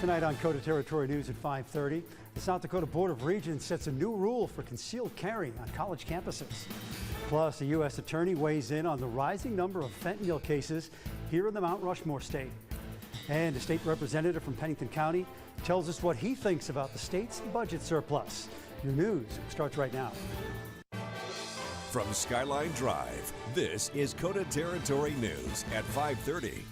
Tonight on KOTA Territory News at 5:30, the South Dakota Board of Regents sets a new rule for concealed carry on college campuses. Plus, a U.S. attorney weighs in on the rising number of fentanyl cases here in the Mount Rushmore state. And a state representative from Pennington County tells us what he thinks about the state's budget surplus. Your news starts right now. From Skyline Drive, this is KOTA Territory News at 5:30.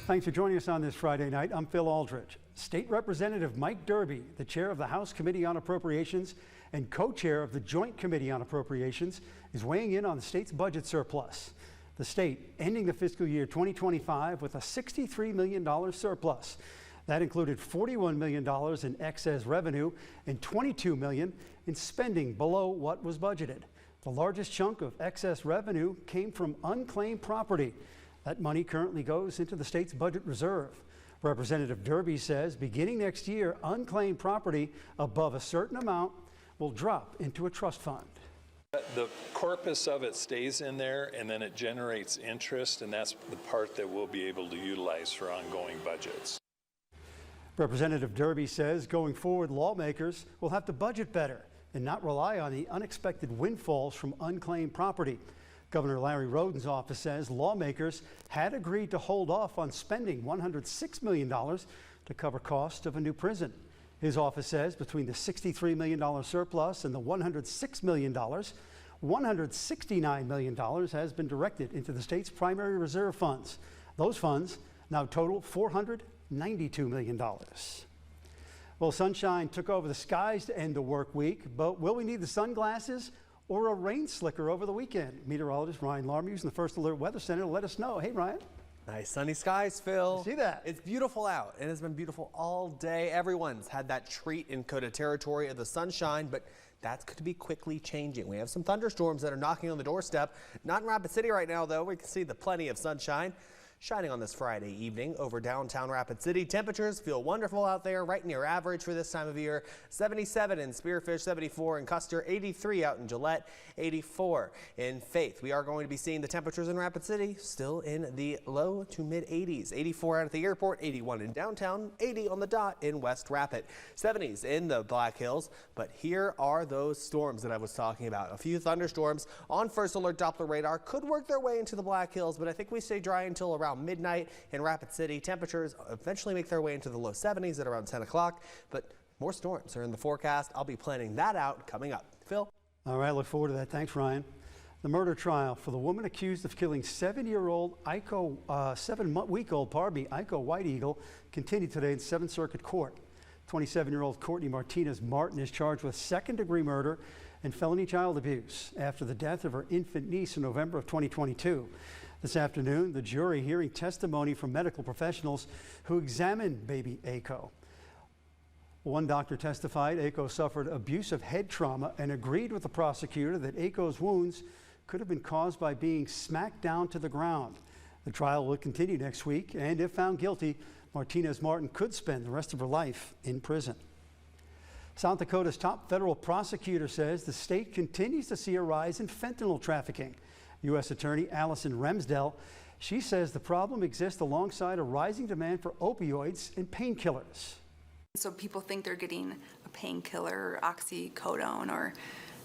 Thanks for joining us on this Friday night. I'm Phil Aldridge. State Representative Mike Derby, the chair of the House Committee on Appropriations and co-chair of the Joint Committee on Appropriations, is weighing in on the state's budget surplus. The state ending the fiscal year 2025 with a $63 million surplus. That included $41 million in excess revenue and $22 million in spending below what was budgeted. The largest chunk of excess revenue came from unclaimed property. That money currently goes into the state's budget reserve. Representative Derby says beginning next year, unclaimed property above a certain amount will drop into a trust fund. The corpus of it stays in there, and then it generates interest, and that's the part that we'll be able to utilize for ongoing budgets. Representative Derby says going forward, lawmakers will have to budget better and not rely on the unexpected windfalls from unclaimed property. Governor Larry Roden's office says lawmakers had agreed to hold off on spending $106 million to cover costs of a new prison. His office says between the $63 million surplus and the $106 million, $169 million has been directed into the state's primary reserve funds. Those funds now total $492 million. Well, sunshine took over the skies to end the work week, but will we need the sunglasses or a rain slicker over the weekend? Meteorologist Ryan Larmer using the First Alert Weather Center to let us know. Hey, Ryan. Nice sunny skies, Phil. You see that? It's beautiful out, and it's been beautiful all day. Everyone's had that treat in KOTA territory of the sunshine, but that's going to be quickly changing. We have some thunderstorms that are knocking on the doorstep. Not in Rapid City right now, though. We can see the plenty of sunshine shining on this Friday evening over downtown Rapid City. Temperatures feel wonderful out there, right near average for this time of year. 77 in Spearfish, 74 in Custer, 83 out in Gillette, 84 in Faith. We are going to be seeing the temperatures in Rapid City still in the low to mid 80s. 84 out at the airport, 81 in downtown, 80 on the dot in West Rapid. 70s in the Black Hills, but here are those storms that I was talking about. A few thunderstorms on First Alert Doppler radar could work their way into the Black Hills, but I think we stay dry until around midnight in Rapid City. Temperatures eventually make their way into the low 70s at around 10 o'clock, but more storms are in the forecast. I'll be planning that out coming up. Phil? All right, look forward to that. Thanks, Ryan. The murder trial for the woman accused of killing 7-week-old Iko White Eagle continued today in 7th Circuit Court. 27-year-old Courtney Martinez Martin is charged with second-degree murder and felony child abuse after the death of her infant niece in November of 2022. This afternoon, the jury hearing testimony from medical professionals who examined baby Aiko. One doctor testified Aiko suffered abusive head trauma and agreed with the prosecutor that Aiko's wounds could have been caused by being smacked down to the ground. The trial will continue next week, and if found guilty, Martinez Martin could spend the rest of her life in prison. South Dakota's top federal prosecutor says the state continues to see a rise in fentanyl trafficking. U.S. Attorney Allison Remsdell, she says the problem exists alongside a rising demand for opioids and painkillers. So people think they're getting a painkiller or oxycodone, or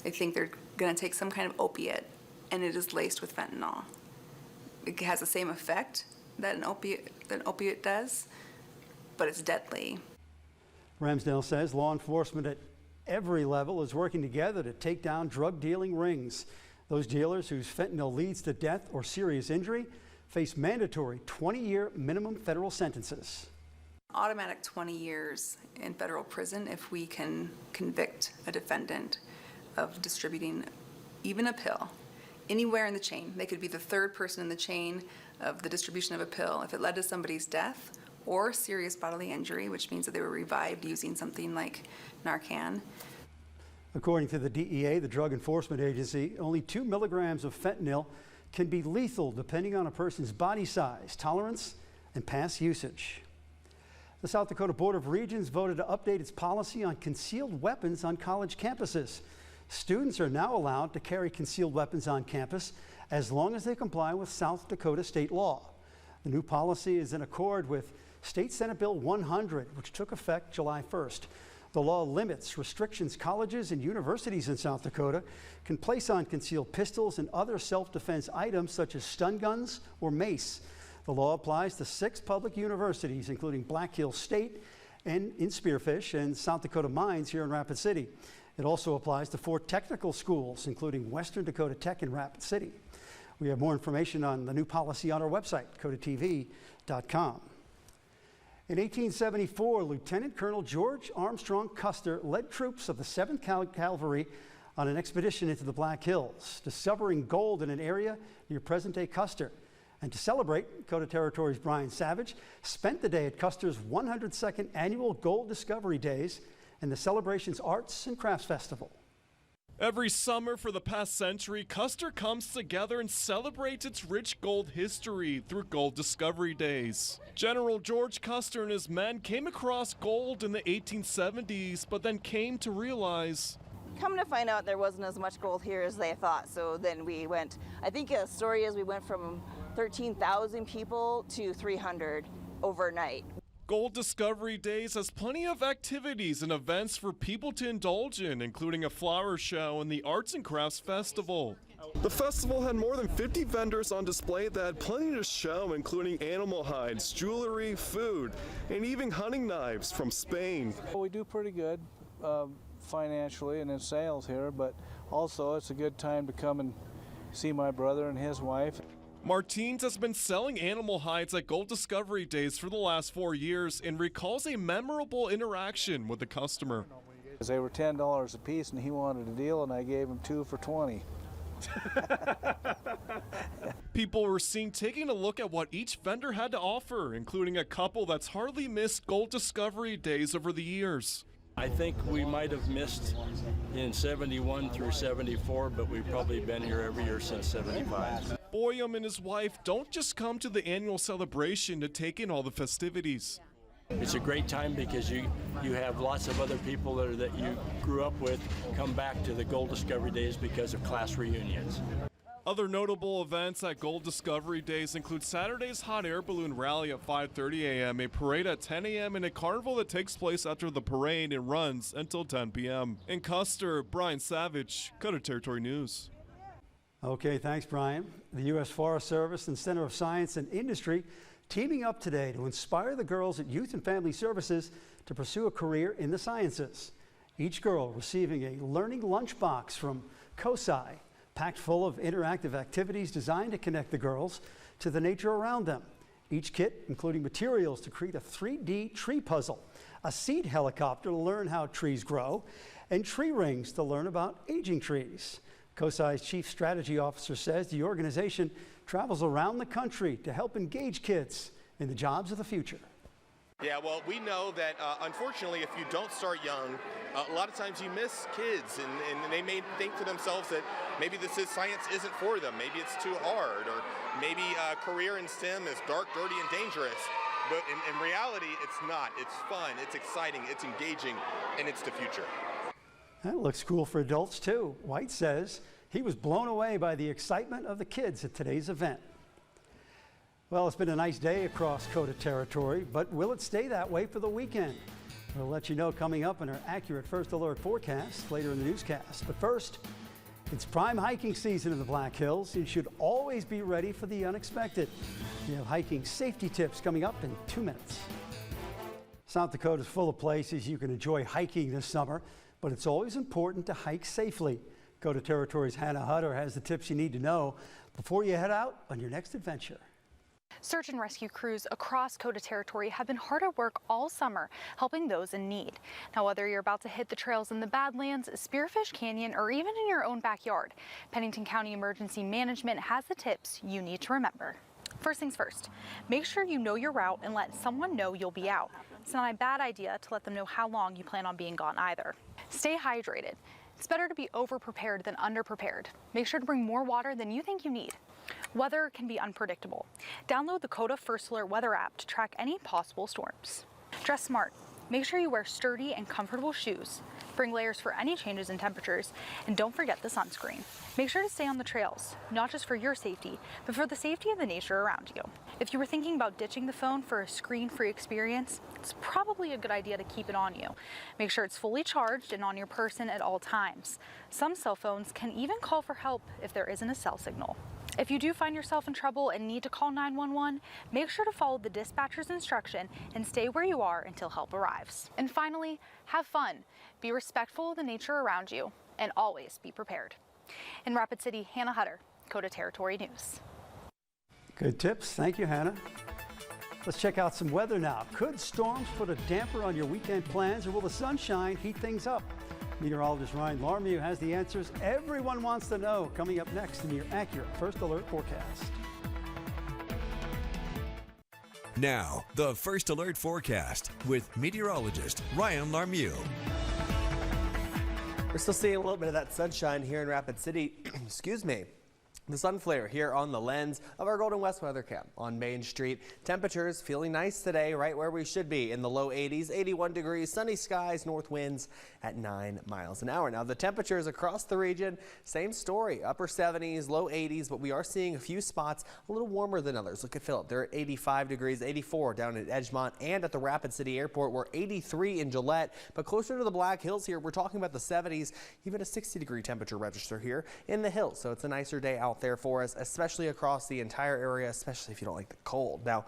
they think they're going to take some kind of opiate, and it is laced with fentanyl. It has the same effect that an opiate does, but it's deadly. Ramsdale says law enforcement at every level is working together to take down drug dealing rings. Those dealers whose fentanyl leads to death or serious injury face mandatory 20-year minimum federal sentences. Automatic 20 years in federal prison if we can convict a defendant of distributing even a pill anywhere in the chain. They could be the third person in the chain of the distribution of a pill. If it led to somebody's death or serious bodily injury, which means that they were revived using something like Narcan. According to the DEA, the Drug Enforcement Agency, only 2 milligrams of fentanyl can be lethal depending on a person's body size, tolerance, and past usage. The South Dakota Board of Regents voted to update its policy on concealed weapons on college campuses. Students are now allowed to carry concealed weapons on campus as long as they comply with South Dakota state law. The new policy is in accord with State Senate Bill 100, which took effect July 1st. The law limits restrictions colleges and universities in South Dakota can place on concealed pistols and other self-defense items such as stun guns or mace. The law applies to 6 public universities, including Black Hills State and in Spearfish and South Dakota Mines here in Rapid City. It also applies to 4 technical schools, including Western Dakota Tech in Rapid City. We have more information on the new policy on our website, kotatv.com. In 1874, Lieutenant Colonel George Armstrong Custer led troops of the 7th Cavalry on an expedition into the Black Hills, discovering gold in an area near present-day Custer. And to celebrate, KOTA Territory's Brian Savage spent the day at Custer's 102nd Annual Gold Discovery Days and the celebration's Arts and Crafts Festival. Every summer for the past century, Custer comes together and celebrates its rich gold history through Gold Discovery Days. General George Custer and his men came across gold in the 1870s, but then came to realize... Come to find out there wasn't as much gold here as they thought, so then we went, I think the story is we went from 13,000 people to 300 overnight. Gold Discovery Days has plenty of activities and events for people to indulge in, including a flower show and the Arts and Crafts Festival. The festival had more than 50 vendors on display that had plenty to show, including animal hides, jewelry, food, and even hunting knives from Spain. Well, we do pretty good financially and in sales here, but also it's a good time to come and see my brother and his wife. Martins has been selling animal hides at Gold Discovery Days for the last 4 years and recalls a memorable interaction with the customer. They were $10 a piece and he wanted a deal and I gave him 2 for $20. People were seen taking a look at what each vendor had to offer, including a couple that's hardly missed Gold Discovery Days over the years. I think we might have missed in 71 through 74, but we've probably been here every year since 75. Boyum and his wife don't just come to the annual celebration to take in all the festivities. It's a great time because you have lots of other people that you grew up with come back to the Gold Discovery Days because of class reunions. Other notable events at Gold Discovery Days include Saturday's hot air balloon rally at 5:30 a.m., a parade at 10 a.m., and a carnival that takes place after the parade and runs until 10 p.m. In Custer, Brian Savage, KOTA Territory News. Okay, thanks, Brian. The U.S. Forest Service and Center of Science and Industry teaming up today to inspire the girls at Youth and Family Services to pursue a career in the sciences. Each girl receiving a learning lunchbox from KOTA, packed full of interactive activities designed to connect the girls to the nature around them. Each kit including materials to create a 3D tree puzzle, a seed helicopter to learn how trees grow, and tree rings to learn about aging trees. KOTA's Chief Strategy Officer says the organization travels around the country to help engage kids in the jobs of the future. Yeah, well, we know that unfortunately, if you don't start young, a lot of times you miss kids, and they may think to themselves that maybe science isn't for them, maybe it's too hard, or maybe a career in STEM is dark, dirty, and dangerous. But in reality, it's not. It's fun, it's exciting, it's engaging, and it's the future. That looks cool for adults too. White says he was blown away by the excitement of the kids at today's event. Well, it's been a nice day across KOTA territory, but will it stay that way for the weekend? We'll let you know coming up in our accurate first alert forecast later in the newscast. But first, it's prime hiking season in the Black Hills. You should always be ready for the unexpected. We have hiking safety tips coming up in 2 minutes. South Dakota is full of places you can enjoy hiking this summer, but it's always important to hike safely. KOTA Territory's Hannah Hutter has the tips you need to know before you head out on your next adventure. Search and rescue crews across KOTA Territory have been hard at work all summer, helping those in need. Now, whether you're about to hit the trails in the Badlands, Spearfish Canyon, or even in your own backyard, Pennington County Emergency Management has the tips you need to remember. First things first, make sure you know your route and let someone know you'll be out. It's not a bad idea to let them know how long you plan on being gone either. Stay hydrated. It's better to be over-prepared than under-prepared. Make sure to bring more water than you think you need. Weather can be unpredictable. Download the KOTA First Alert weather app to track any possible storms. Dress smart. Make sure you wear sturdy and comfortable shoes. Bring layers for any changes in temperatures, and don't forget the sunscreen. Make sure to stay on the trails, not just for your safety, but for the safety of the nature around you. If you were thinking about ditching the phone for a screen-free experience, it's probably a good idea to keep it on you. Make sure it's fully charged and on your person at all times. Some cell phones can even call for help if there isn't a cell signal. If you do find yourself in trouble and need to call 911, make sure to follow the dispatcher's instruction and stay where you are until help arrives. And finally, have fun. Be respectful of the nature around you and always be prepared. In Rapid City, Hannah Hutter, KOTA Territory News. Good tips. Thank you, Hannah. Let's check out some weather now. Could storms put a damper on your weekend plans, or will the sunshine heat things up? Meteorologist Ryan Larmew has the answers everyone wants to know, coming up next in your accurate First Alert forecast. Now, the First Alert forecast with meteorologist Ryan Larmew. We're still seeing a little bit of that sunshine here in Rapid City. Excuse me. The sun flare here on the lens of our Golden West weather cam on Main Street. Temperatures feeling nice today, right where we should be in the low 80s, 81 degrees, sunny skies, north winds at 9 miles an hour. Now the temperatures across the region, same story, upper 70s, low 80s, but we are seeing a few spots a little warmer than others. Look at Phillip, they're at 85 degrees, 84 down at Edgemont and at the Rapid City Airport. We're 83 in Gillette, but closer to the Black Hills here, we're talking about the 70s, even a 60-degree temperature register here in the hills. So it's a nicer day out there for us, especially across the entire area, especially if you don't like the cold. Now,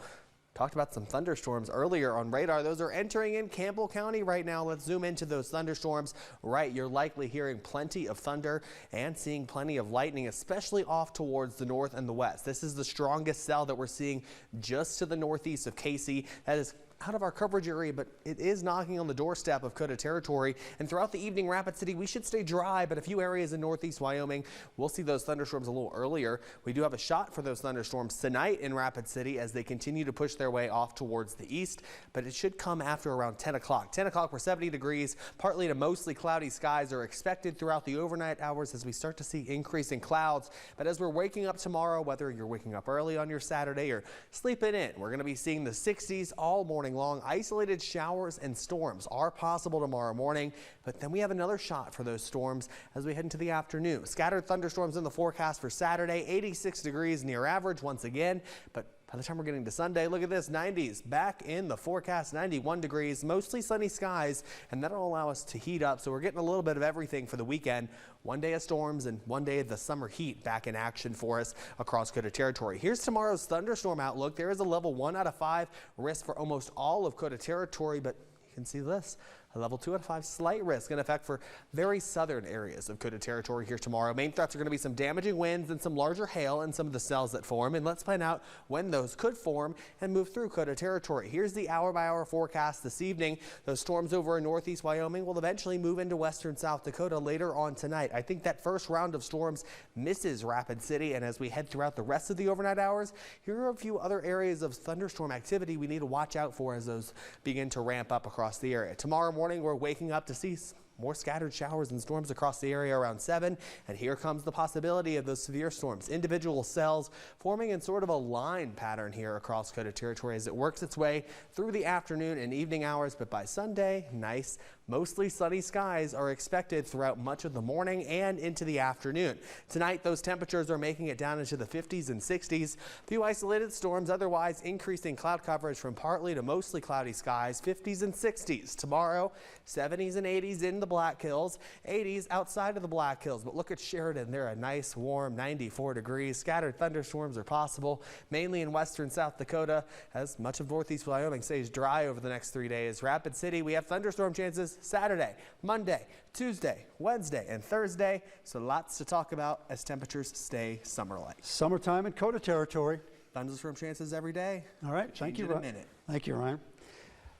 talked about some thunderstorms earlier on radar. Those are entering in Campbell County right now. Let's zoom into those thunderstorms. Right, you're likely hearing plenty of thunder and seeing plenty of lightning, especially off towards the north and the west. This is the strongest cell that we're seeing just to the northeast of Casey. That is out of our coverage area, but it is knocking on the doorstep of KOTA territory. And throughout the evening, Rapid City, we should stay dry, but a few areas in northeast Wyoming, we'll see those thunderstorms a little earlier. We do have a shot for those thunderstorms tonight in Rapid City as they continue to push their way off towards the east, but it should come after around 10 o'clock. 10 o'clock, we're 70 degrees, partly to mostly cloudy skies are expected throughout the overnight hours as we start to see increasing clouds. But as we're waking up tomorrow, whether you're waking up early on your Saturday or sleeping in, we're going to be seeing the 60s all morning long. Isolated showers and storms are possible tomorrow morning, but then we have another shot for those storms as we head into the afternoon. Scattered thunderstorms in the forecast for Saturday, 86 degrees near average once again, but by the time we're getting to Sunday, look at this, 90s back in the forecast, 91 degrees, mostly sunny skies, and that'll allow us to heat up. So we're getting a little bit of everything for the weekend. One day of storms and one day of the summer heat back in action for us across KOTA territory. Here's tomorrow's thunderstorm outlook. There is a level 1 out of 5 risk for almost all of KOTA territory, but you can see this. A level 2 out of 5 slight risk in effect for very southern areas of KOTA territory here tomorrow. Main threats are going to be some damaging winds and some larger hail in some of the cells that form. And let's find out when those could form and move through KOTA territory. Here's the hour-by-hour forecast this evening. Those storms over in northeast Wyoming will eventually move into western South Dakota later on tonight. I think that first round of storms misses Rapid City. And as we head throughout the rest of the overnight hours, here are a few other areas of thunderstorm activity we need to watch out for as those begin to ramp up across the area. Tomorrow morning, we're waking up to see more scattered showers and storms across the area around 7. And here comes the possibility of those severe storms. Individual cells forming in sort of a line pattern here across KOTA territory as it works its way through the afternoon and evening hours. But by Sunday, nice, mostly sunny skies are expected throughout much of the morning and into the afternoon. Tonight, those temperatures are making it down into the 50s and 60s. A few isolated storms, otherwise increasing cloud coverage from partly to mostly cloudy skies, 50s and 60s. Tomorrow, 70s and 80s in the Black Hills, 80s outside of the Black Hills. But look at Sheridan. They're a nice, warm 94 degrees. Scattered thunderstorms are possible, mainly in western South Dakota, as much of northeast Wyoming stays dry over the next 3 days. Rapid City, we have thunderstorm chances Saturday, Monday, Tuesday, Wednesday, and Thursday. So lots to talk about as temperatures stay summer-like. Summertime in KOTA territory. Thunderstorm chances every day. All right, thank you, Ryan. Minute. Thank you, Ryan.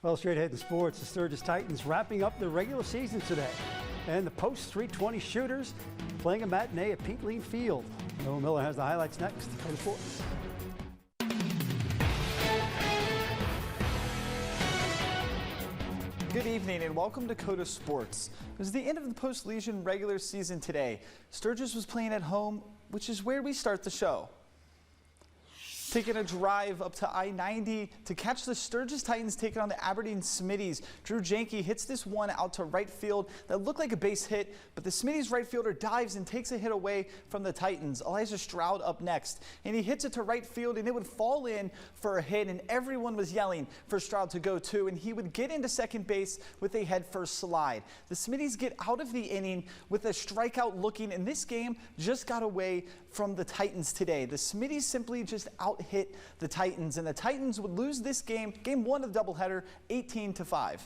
Well, straight ahead in sports, the Sturgis Titans wrapping up their regular season today. And the post-320 shooters playing a matinee at Pete Lean Field. Noah Miller has the highlights next. KOTA Sports. Good evening and welcome to KOTA Sports. It was the end of the post-Legion regular season today. Sturgis was playing at home, which is where we start the show. taking a drive up to I-90 to catch the Sturgis Titans taking on the Aberdeen Smitties. Drew Janke hits this one out to right field that looked like a base hit, but the Smitties right fielder dives and takes a hit away from the Titans. Elijah Stroud up next, and he hits it to right field, and it would fall in for a hit, and everyone was yelling for Stroud to go too, and he would get into second base with a head-first slide. The Smitties get out of the inning with a strikeout looking, and this game just got away from the Titans today. The Smitties simply just out-hit the Titans, and the Titans would lose this game, game one of the doubleheader, 18-5.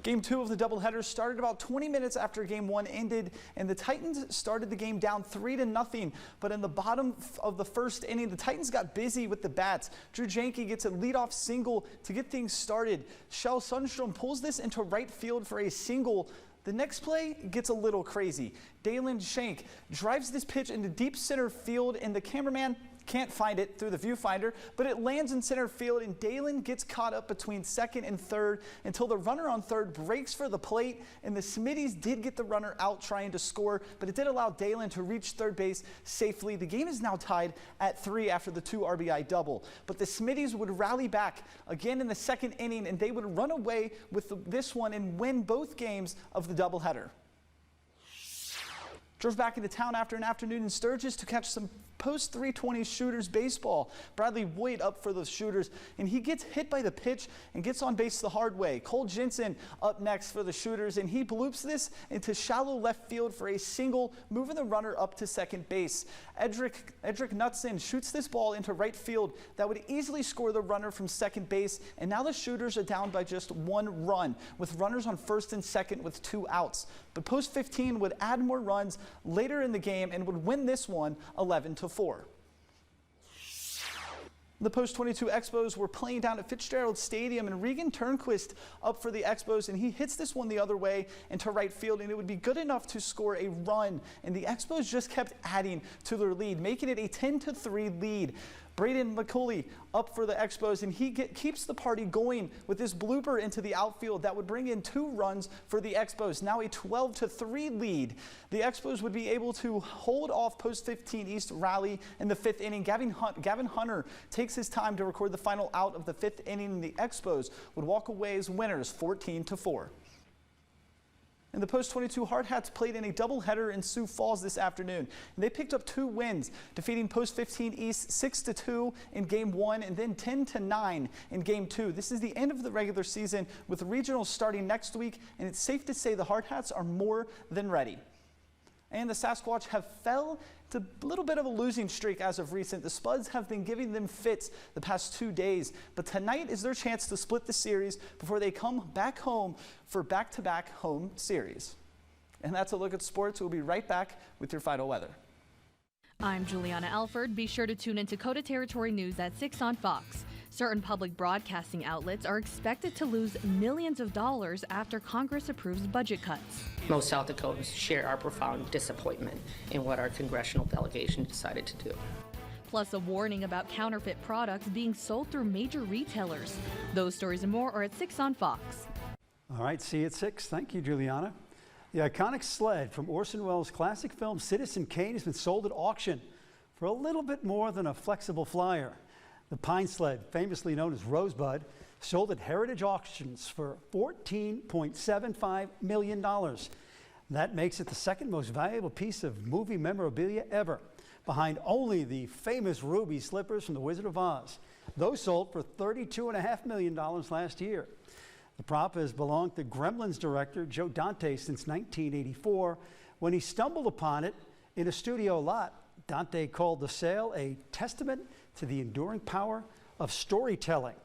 Game two of the doubleheader started about 20 minutes after game one ended, and the Titans started the game down 3-0. But in the bottom of the first inning, the Titans got busy with the bats. Drew Janke gets a leadoff single to get things started. Shel Sundstrom pulls this into right field for a single. The next play gets a little crazy. Dalen Shank drives this pitch into deep center field, and the cameraman can't find it through the viewfinder, but it lands in center field, and Dalen gets caught up between second and third until the runner on third breaks for the plate, and the Smitties did get the runner out trying to score, but it did allow Dalen to reach third base safely. The game is now tied at 3 after the 2 RBI double, but the Smitties would rally back again in the second inning, and they would run away with this one and win both games of the doubleheader. Drove back into town after an afternoon in Sturgis to catch some post 320 shooters baseball. Bradley Boyd up for the shooters, and he gets hit by the pitch and gets on base the hard way. Cole Jensen up next for the shooters, and he bloops this into shallow left field for a single, moving the runner up to second base. Edric Knutson shoots this ball into right field that would easily score the runner from second base, and now the shooters are down by just 1 run, with runners on first and second with 2 outs. But post 15 would add more runs later in the game and would win this one 11-4. The post 22 Expos were playing down at Fitzgerald Stadium, and Regan Turnquist up for the Expos, and he hits this one the other way into right field, and it would be good enough to score a run, and the Expos just kept adding to their lead, making it a 10-3 lead. Braden McCulley up for the Expos, and he keeps the party going with this blooper into the outfield that would bring in 2 runs for the Expos. Now a 12-3 lead. The Expos would be able to hold off post 15 East rally in the 5th inning. Gavin Hunter takes his time to record the final out of the 5th inning, and the Expos would walk away as winners 14-4. And the post 22 Hard Hats played in a doubleheader in Sioux Falls this afternoon. And they picked up 2 wins, defeating post 15 East 6-2 in game 1 and then 10-9 in game 2. This is the end of the regular season with the regionals starting next week, and it's safe to say the Hard Hats are more than ready. And the Sasquatch have fell to a little bit of a losing streak as of recent. The Spuds have been giving them fits the past 2 days, but tonight is their chance to split the series before they come back home for back-to-back home series. And that's a look at sports. We'll be right back with your final weather. I'm Juliana Alford. Be sure to tune into KOTA Territory News at 6 on Fox. Certain public broadcasting outlets are expected to lose millions of dollars after Congress approves budget cuts. Most South Dakotans share our profound disappointment in what our congressional delegation decided to do. Plus a warning about counterfeit products being sold through major retailers. Those stories and more are at 6 on Fox. All right, see you at 6. Thank you, Juliana. The iconic sled from Orson Welles' classic film Citizen Kane has been sold at auction for a little bit more than a flexible flyer. The Pine Sled, famously known as Rosebud, sold at Heritage Auctions for $14.75 million. That makes it the second most valuable piece of movie memorabilia ever, behind only the famous ruby slippers from The Wizard of Oz. Those sold for $32.5 million last year. The prop has belonged to Gremlins director Joe Dante since 1984. When he stumbled upon it in a studio lot, Dante called the sale a testament to the enduring power of storytelling.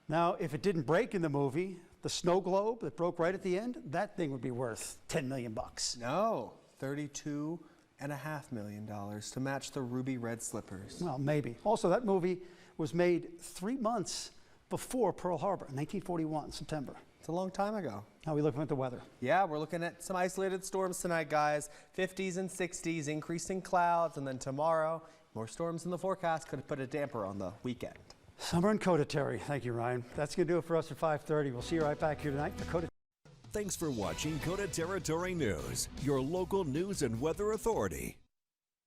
Now, if it didn't break in the movie, the snow globe that broke right at the end, that thing would be worth $10 million. No, $32.5 million to match the ruby red slippers. Well, maybe. Also, that movie was made 3 months before Pearl Harbor, 1941, September. It's a long time ago. How are we looking at the weather? Yeah, we're looking at some isolated storms tonight, guys. 50s and 60s, increasing clouds, and then tomorrow, more storms in the forecast could put a damper on the weekend. Summer in KOTA, Terry. Thank you, Ryan. That's going to do it for us at 5:30. We'll see you right back here tonight for KOTA. Thanks for watching KOTA Territory News, your local news and weather authority.